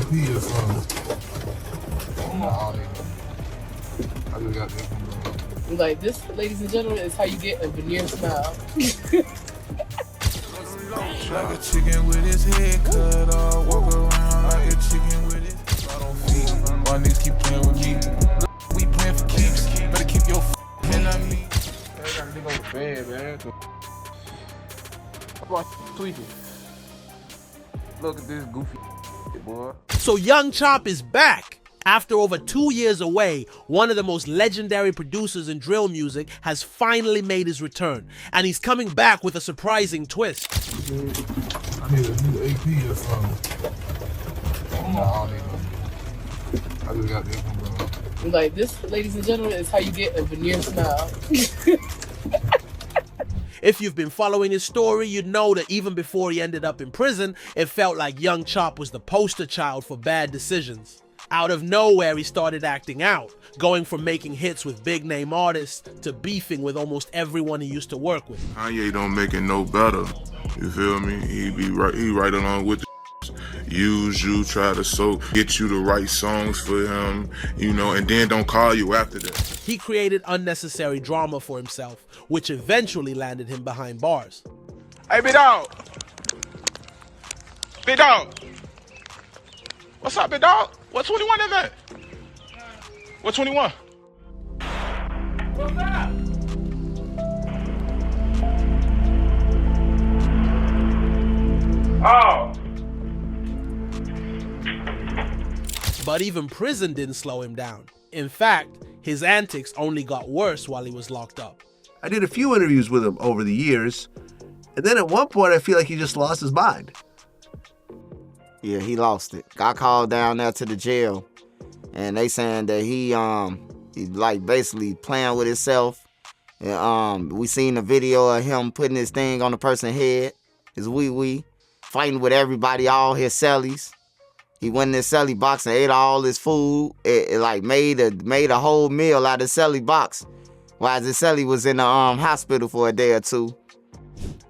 AP or something. I just got this. Like this, ladies and gentlemen, is how you get a veneer smile. Like a chicken with his head cut off, walk around like a chicken with his I don't feed. Why niggas keep playing with me? We playing for keeps, better keep your hand on me. I got a nigga on the bed, man. How about tweaking? Look at this goofy boy. So Young Chop is back. After over 2 years away, one of the most legendary producers in drill music has finally made his return, and he's coming back with a surprising twist. I need a new AP or something. I just got this one, bro. Like this, ladies and gentlemen, is how you get a veneer smile. If you've been following his story, you'd know that even before he ended up in prison, it felt like Young Chop was the poster child for bad decisions. Out of nowhere, he started acting out, going from making hits with big-name artists to beefing with almost everyone he used to work with. Kanye don't make it no better. You feel me? He right along with the use you, try to get you the right songs for him, you know, and then don't call you after that. He created unnecessary drama for himself, which eventually landed him behind bars. Hey, big dog. Big dog. What's up, big dog? What 21 is that? What 21? What's that? Oh. But even prison didn't slow him down. In fact, his antics only got worse while he was locked up. I did a few interviews with him over the years, and then at one point I feel like he just lost his mind. Yeah, he lost it. Got called down there to the jail, and they saying that he like basically playing with himself. And, we seen a video of him putting his thing on the person's head, his wee-wee, fighting with everybody, all his cellies. He went in his celly box and ate all his food. It like made a whole meal out of the celly box, while his celly was in the hospital for a day or two.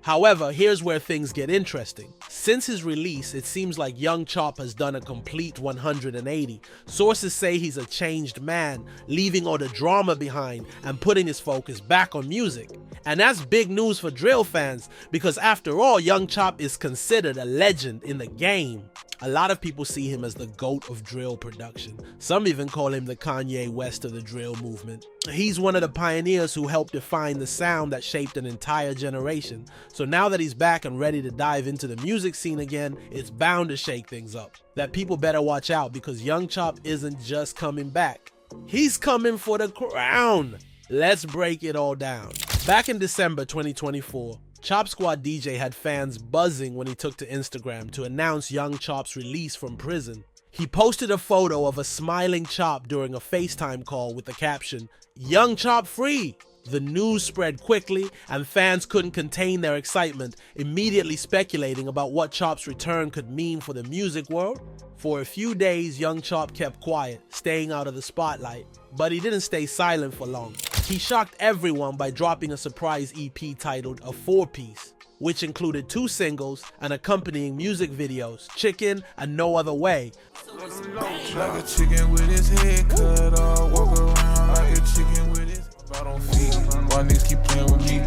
However, here's where things get interesting. Since his release, it seems like Young Chop has done a complete 180. Sources say he's a changed man, leaving all the drama behind and putting his focus back on music. And that's big news for drill fans, because after all, Young Chop is considered a legend in the game. A lot of people see him as the GOAT of drill production. Some even call him the Kanye West of the drill movement. He's one of the pioneers who helped define the sound that shaped an entire generation. So now that he's back and ready to dive into the music scene again, it's bound to shake things up. That people better watch out, because Young Chop isn't just coming back. He's coming for the crown. Let's break it all down. Back in December 2024, Chop Squad DJ had fans buzzing when he took to Instagram to announce Young Chop's release from prison. He posted a photo of a smiling Chop during a FaceTime call with the caption, "Young Chop free." The news spread quickly, and fans couldn't contain their excitement, immediately speculating about what Chop's return could mean for the music world. For a few days, Young Chop kept quiet, staying out of the spotlight, but he didn't stay silent for long. He shocked everyone by dropping a surprise EP titled A 4-Piece, which included 2 singles and accompanying music videos, Chicken and No Other Way. Like a chicken with his head cut off, walk around like a chicken with his I don't feed. Why niggas keep playing with me?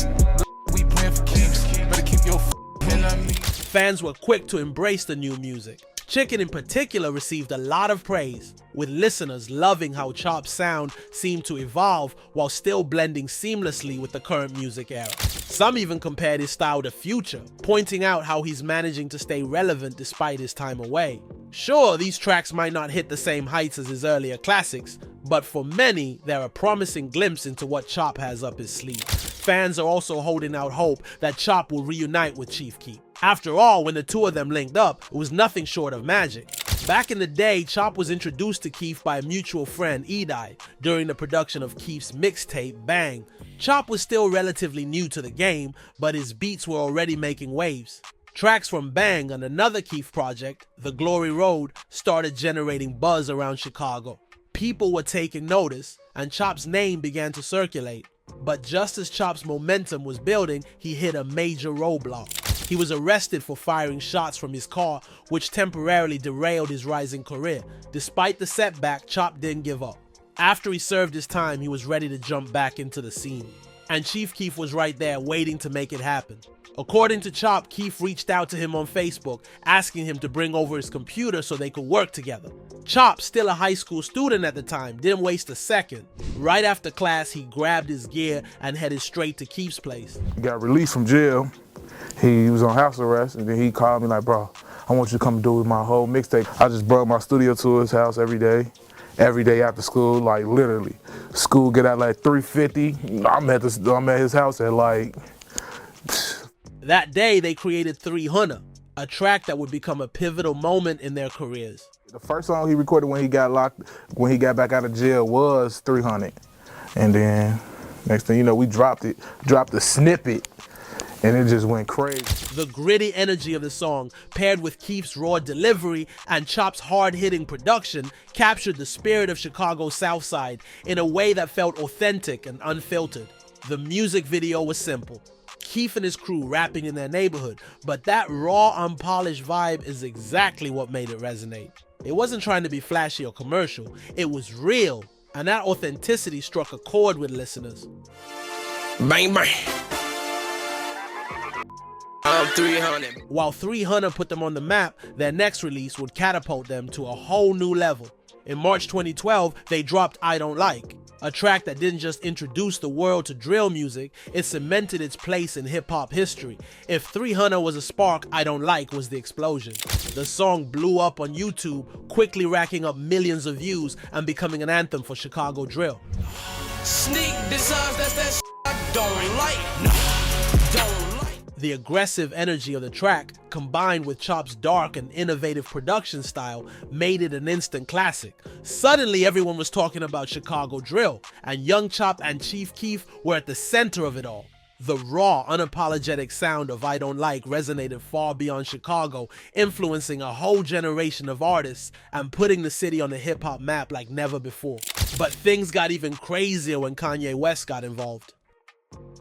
We playing for keeps, better keep your hand on me. Fans were quick to embrace the new music. Chicken in particular received a lot of praise, with listeners loving how Chop's sound seemed to evolve while still blending seamlessly with the current music era. Some even compared his style to Future, pointing out how he's managing to stay relevant despite his time away. Sure, these tracks might not hit the same heights as his earlier classics, but for many, they're a promising glimpse into what Chop has up his sleeve. Fans are also holding out hope that Chop will reunite with Chief Keef. After all, when the two of them linked up, it was nothing short of magic. Back in the day, Chop was introduced to Keef by a mutual friend, Edai, during the production of Keef's mixtape, Bang. Chop was still relatively new to the game, but his beats were already making waves. Tracks from Bang and another Keef project, The Glory Road, started generating buzz around Chicago. People were taking notice, and Chop's name began to circulate. But just as Chop's momentum was building, he hit a major roadblock. He was arrested for firing shots from his car, which temporarily derailed his rising career. Despite the setback, Chop didn't give up. After he served his time, he was ready to jump back into the scene. And Chief Keef was right there waiting to make it happen. According to Chop, Keef reached out to him on Facebook, asking him to bring over his computer so they could work together. Chop, still a high school student at the time, didn't waste a second. Right after class, he grabbed his gear and headed straight to Keef's place. He got released from jail. He was on house arrest, and then he called me like, bro, I want you to come do my whole mixtape. I just brought my studio to his house every day after school, like literally. School get out like 3:50. I'm at his house at like. That day, they created 300, a track that would become a pivotal moment in their careers. The first song he recorded when he got back out of jail was 300. And then next thing you know, we dropped the snippet, and it just went crazy. The gritty energy of the song, paired with Keef's raw delivery and Chop's hard-hitting production, captured the spirit of Chicago's South Side in a way that felt authentic and unfiltered. The music video was simple. Keef and his crew rapping in their neighborhood, but that raw, unpolished vibe is exactly what made it resonate. It wasn't trying to be flashy or commercial, it was real, and that authenticity struck a chord with listeners. Bang bang. I'm 300. While 300 put them on the map, their next release would catapult them to a whole new level. In March 2012, they dropped I Don't Like, a track that didn't just introduce the world to drill music, it cemented its place in hip-hop history. If 300 was a spark, I Don't Like was the explosion. The song blew up on YouTube, quickly racking up millions of views and becoming an anthem for Chicago drill. Sneak designs, that's that shit I don't like. No, don't like. The aggressive energy of the track, combined with Chop's dark and innovative production style, made it an instant classic. Suddenly, everyone was talking about Chicago drill, and young Chop and Chief Keef were at the center of it all. The raw, unapologetic sound of I Don't Like resonated far beyond Chicago, influencing a whole generation of artists and putting the city on the hip-hop map like never before. But things got even crazier when Kanye West got involved.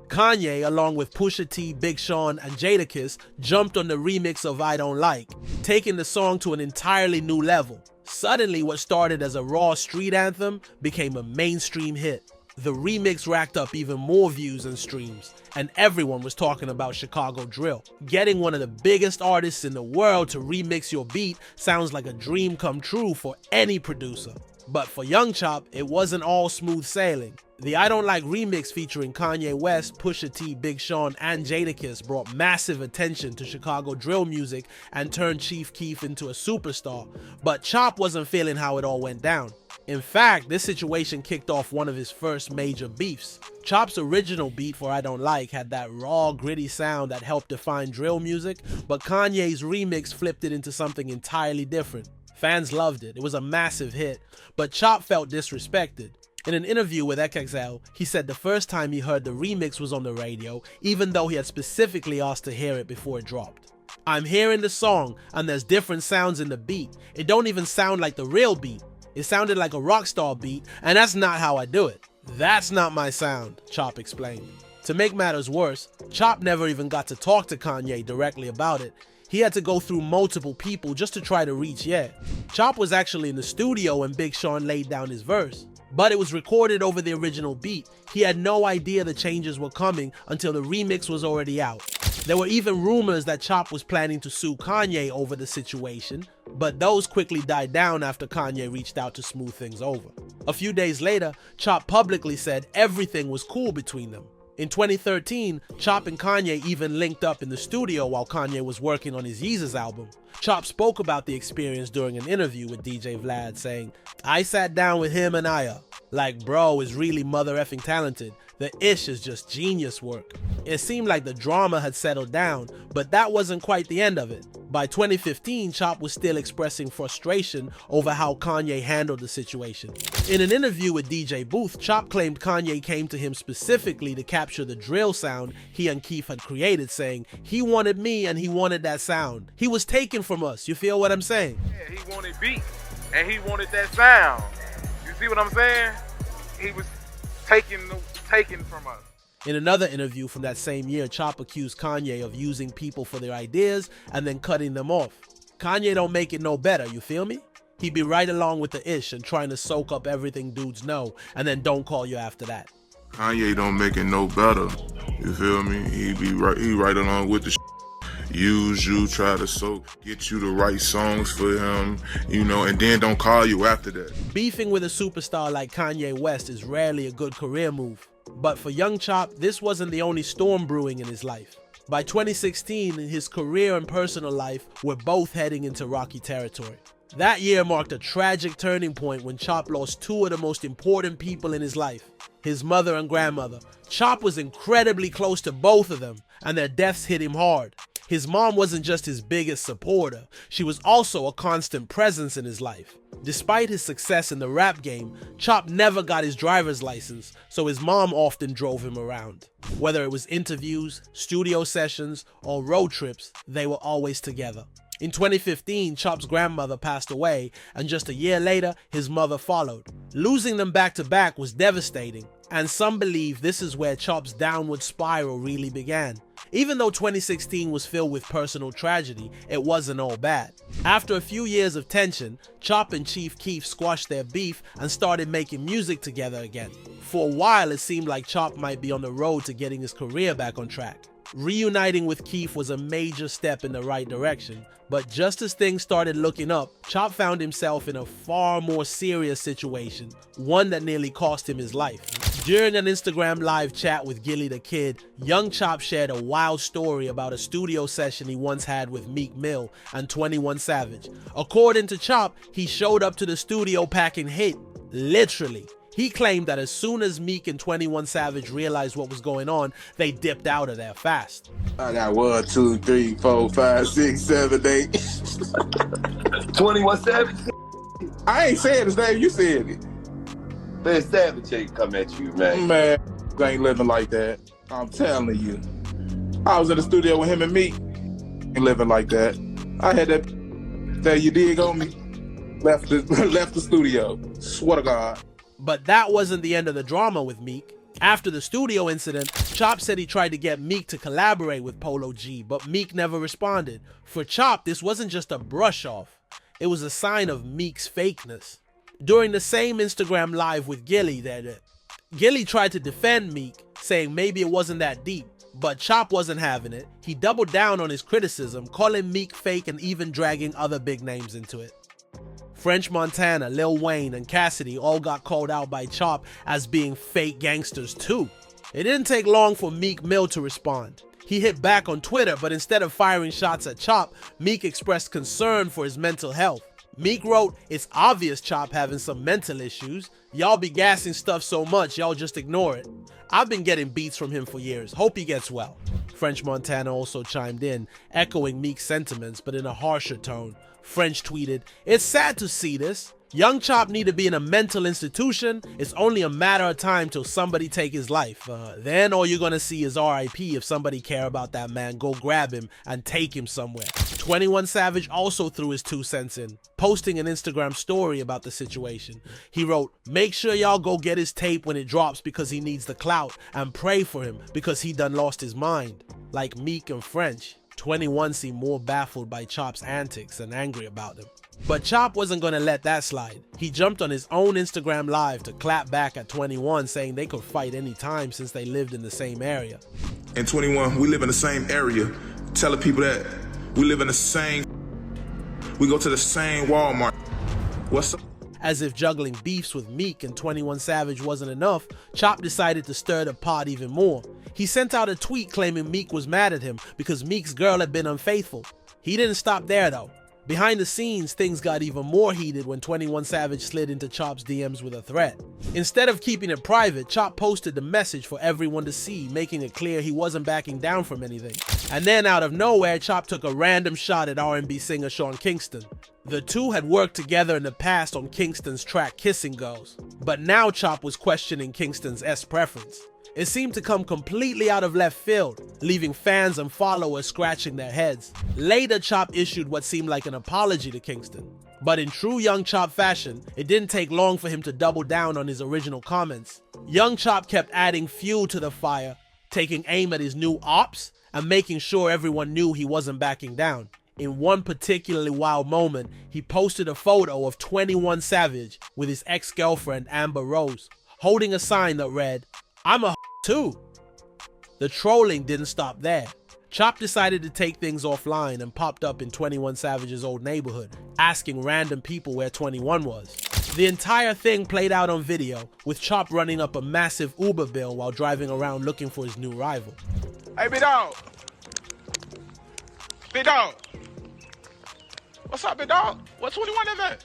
Kanye, along with Pusha T, Big Sean, and Jadakiss, jumped on the remix of I Don't Like, taking the song to an entirely new level. Suddenly, what started as a raw street anthem became a mainstream hit. The remix racked up even more views and streams, and everyone was talking about Chicago drill. Getting one of the biggest artists in the world to remix your beat sounds like a dream come true for any producer. But for young Chop, it wasn't all smooth sailing. The I Don't Like remix featuring Kanye West, Pusha T, Big Sean, and Jadakiss brought massive attention to Chicago drill music and turned Chief Keef into a superstar. But Chop wasn't feeling how it all went down. In fact, this situation kicked off one of his first major beefs. Chop's original beat for I Don't Like had that raw, gritty sound that helped define drill music, but Kanye's remix flipped it into something entirely different. Fans loved it. It was a massive hit, but Chop felt disrespected. In an interview with XXL, he said the first time he heard the remix was on the radio, even though he had specifically asked to hear it before it dropped. I'm hearing the song, and there's different sounds in the beat. It don't even sound like the real beat. It sounded like a rockstar beat, and that's not how I do it. That's not my sound, Chop explained. To make matters worse, Chop never even got to talk to Kanye directly about it. He had to go through multiple people just to try to reach Ye. Chop was actually in the studio when Big Sean laid down his verse, but it was recorded over the original beat. He had no idea the changes were coming until the remix was already out. There were even rumors that Chop was planning to sue Kanye over the situation, but those quickly died down after Kanye reached out to smooth things over. A few days later, Chop publicly said everything was cool between them. In 2013, Chop and Kanye even linked up in the studio while Kanye was working on his Yeezus album. Chop spoke about the experience during an interview with DJ Vlad, saying, "I sat down with him and Aya. Like, bro is really mother effing talented. The ish is just genius work." It seemed like the drama had settled down, but that wasn't quite the end of it. By 2015, Chop was still expressing frustration over how Kanye handled the situation. In an interview with DJ Booth, Chop claimed Kanye came to him specifically to capture the drill sound he and Keef had created, saying, "He wanted me and he wanted that sound. He was taken from us." You feel what I'm saying? Yeah, he wanted beat and he wanted that sound. You see what I'm saying? He was taken from us. In another interview from that same year, Chop accused Kanye of using people for their ideas and then cutting them off. Kanye don't make it no better, you feel me? He be right along with the ish and trying to soak up everything dudes know and then don't call you after that. Kanye don't make it no better. You feel me? He right along with the use you, try to get you the right songs for him, and then don't call you after that. Beefing with a superstar like Kanye West is rarely a good career move. But for young Chop, this wasn't the only storm brewing in his life. By 2016, his career and personal life were both heading into rocky territory. That year marked a tragic turning point when Chop lost two of the most important people in his life, his mother and grandmother. Chop was incredibly close to both of them, and their deaths hit him hard. His mom wasn't just his biggest supporter, she was also a constant presence in his life. Despite his success in the rap game, Chop never got his driver's license, so his mom often drove him around. Whether it was interviews, studio sessions, or road trips, they were always together. In 2015, Chop's grandmother passed away, and just a year later, his mother followed. Losing them back to back was devastating, and some believe this is where Chop's downward spiral really began. Even though 2016 was filled with personal tragedy, it wasn't all bad. After a few years of tension, Chop and Chief Keef squashed their beef and started making music together again. For a while, it seemed like Chop might be on the road to getting his career back on track. Reuniting with Keef was a major step in the right direction, but just as things started looking up, Chop found himself in a far more serious situation, one that nearly cost him his life. During an Instagram live chat with Gilly the Kid, young Chop shared a wild story about a studio session he once had with Meek Mill and 21 Savage. According to Chop, he showed up to the studio packing heat, literally. He claimed that as soon as Meek and 21 Savage realized what was going on, they dipped out of there fast. I got 1, 2, 3, 4, 5, 6, 7, 8. 21 Savage? I ain't saying his name, you said it. Man, Savage ain't come at you, man. Man, I ain't living like that. I'm telling you. I was in the studio with him and Meek. Ain't living like that. I had that you dig on me. Left the studio. Swear to God. But that wasn't the end of the drama with Meek. After the studio incident, Chop said he tried to get Meek to collaborate with Polo G, but Meek never responded. For Chop, this wasn't just a brush off. It was a sign of Meek's fakeness. During the same Instagram live with Gilly, Gilly tried to defend Meek, saying maybe it wasn't that deep, but Chop wasn't having it. He doubled down on his criticism, calling Meek fake and even dragging other big names into it. French Montana, Lil Wayne, and Cassidy all got called out by Chop as being fake gangsters too. It didn't take long for Meek Mill to respond. He hit back on Twitter, but instead of firing shots at Chop, Meek expressed concern for his mental health. Meek wrote, "It's obvious Chop having some mental issues. Y'all be gassing stuff so much, y'all just ignore it. I've been getting beats from him for years. Hope he gets well." French Montana also chimed in, echoing Meek's sentiments, but in a harsher tone. French tweeted, "It's sad to see this. Young Chop need to be in a mental institution. It's only a matter of time till somebody take his life. Then all you're gonna see is RIP. If somebody care about that man, go grab him and take him somewhere." 21 Savage also threw his 2 cents in, posting an Instagram story about the situation. He wrote, "Make sure y'all go get his tape when it drops because he needs the clout, and pray for him because he done lost his mind." Like Meek and French, 21 seemed more baffled by Chop's antics and angry about them. But Chop wasn't gonna let that slide. He jumped on his own Instagram live to clap back at 21, saying they could fight anytime since they lived in the same area. And 21, we live in the same area. Telling people that we live in the same, we go to the same Walmart. What's up? As if juggling beefs with Meek and 21 Savage wasn't enough, Chop decided to stir the pot even more. He sent out a tweet claiming Meek was mad at him because Meek's girl had been unfaithful. He didn't stop there though. Behind the scenes, things got even more heated when 21 Savage slid into Chop's DMs with a threat. Instead of keeping it private, Chop posted the message for everyone to see, making it clear he wasn't backing down from anything. And then out of nowhere, Chop took a random shot at R&B singer Sean Kingston. The two had worked together in the past on Kingston's track Kissing Girls, but now Chop was questioning Kingston's S preference. It seemed to come completely out of left field, leaving fans and followers scratching their heads. Later, Chop issued what seemed like an apology to Kingston. But in true Young Chop fashion, it didn't take long for him to double down on his original comments. Young Chop kept adding fuel to the fire, taking aim at his new ops and making sure everyone knew he wasn't backing down. In one particularly wild moment, he posted a photo of 21 Savage with his ex-girlfriend Amber Rose, holding a sign that read, "I'm a too." The trolling didn't stop there. Chop decided to take things offline and popped up in 21 Savage's old neighborhood, asking random people where 21 was. The entire thing played out on video, with Chop running up a massive Uber bill while driving around looking for his new rival. Hey, big dog. Big dog. What's up, big dog? What 21 is that?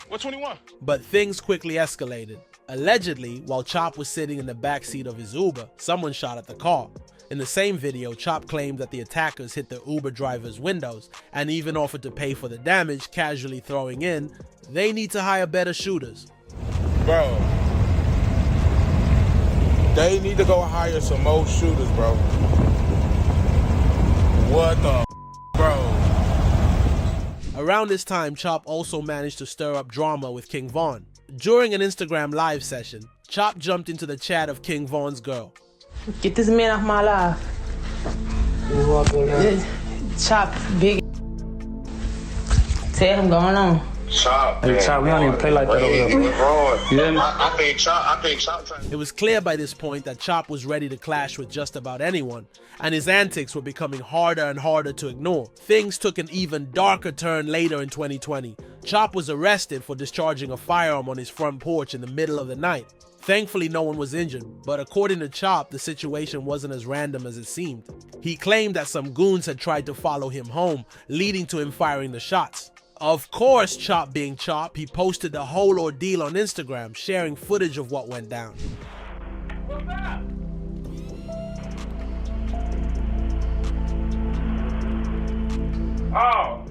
What 21? But things quickly escalated. Allegedly, while Chop was sitting in the backseat of his Uber, someone shot at the car. In the same video, Chop claimed that the attackers hit the Uber driver's windows and even offered to pay for the damage, casually throwing in, "They need to hire better shooters." Bro, they need to go hire some more shooters, bro. What the bro? Around this time, Chop also managed to stir up drama with King Von. During an Instagram live session, Chop jumped into the chat of King Von's girl. "Get this man off my life." Chop big. Tell him going on. Chop, Hey, Chop, we don't even play like that over here. You hear me? I think Chop. It was clear by this point that Chop was ready to clash with just about anyone, and his antics were becoming harder and harder to ignore. Things took an even darker turn later in 2020. Chop was arrested for discharging a firearm on his front porch in the middle of the night. Thankfully, no one was injured, but according to Chop, the situation wasn't as random as it seemed. He claimed that some goons had tried to follow him home, leading to him firing the shots. Of course, Chop being Chop, he posted the whole ordeal on Instagram, sharing footage of what went down. Oh.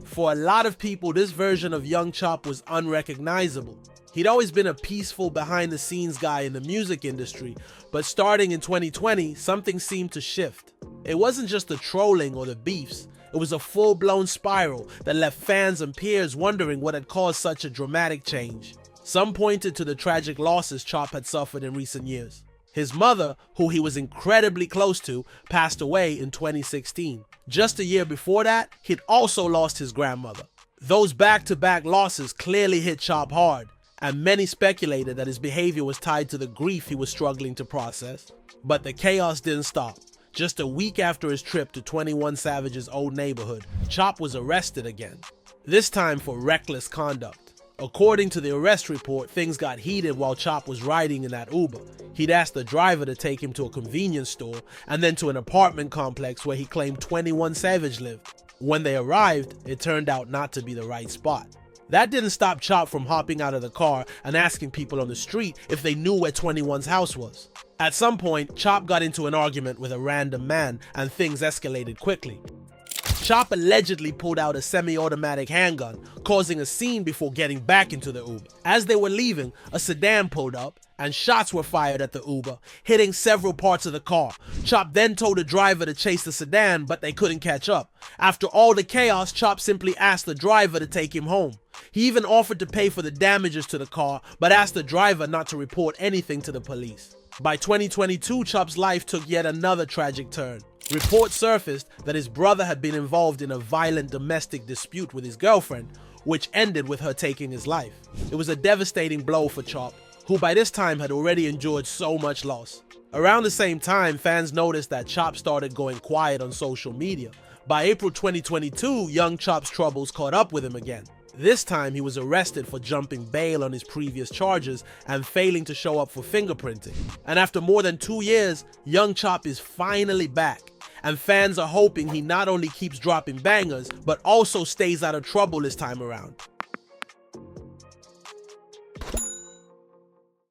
For a lot of people, this version of young Chop was unrecognizable. He'd always been a peaceful, behind-the-scenes guy in the music industry, but starting in 2020, something seemed to shift. It wasn't just the trolling or the beefs, it was a full-blown spiral that left fans and peers wondering what had caused such a dramatic change. Some pointed to the tragic losses Chop had suffered in recent years. His mother, who he was incredibly close to, passed away in 2016. Just a year before that, he'd also lost his grandmother. Those back-to-back losses clearly hit Chop hard, and many speculated that his behavior was tied to the grief he was struggling to process. But the chaos didn't stop. Just a week after his trip to 21 Savage's old neighborhood, Chop was arrested again, this time for reckless conduct. According to the arrest report, things got heated while Chop was riding in that Uber. He'd asked the driver to take him to a convenience store and then to an apartment complex where he claimed 21 Savage lived. When they arrived, it turned out not to be the right spot. That didn't stop Chop from hopping out of the car and asking people on the street if they knew where 21's house was. At some point, Chop got into an argument with a random man and things escalated quickly. Chop allegedly pulled out a semi-automatic handgun, causing a scene before getting back into the Uber. As they were leaving, a sedan pulled up and shots were fired at the Uber, hitting several parts of the car. Chop then told the driver to chase the sedan, but they couldn't catch up. After all the chaos, Chop simply asked the driver to take him home. He even offered to pay for the damages to the car, but asked the driver not to report anything to the police. By 2022, Chop's life took yet another tragic turn. Reports surfaced that his brother had been involved in a violent domestic dispute with his girlfriend, which ended with her taking his life. It was a devastating blow for Chop, who by this time had already endured so much loss. Around the same time, fans noticed that Chop started going quiet on social media. By April 2022, young Chop's troubles caught up with him again. This time, he was arrested for jumping bail on his previous charges and failing to show up for fingerprinting. And after more than 2 years, young Chop is finally back. And fans are hoping he not only keeps dropping bangers, but also stays out of trouble this time around.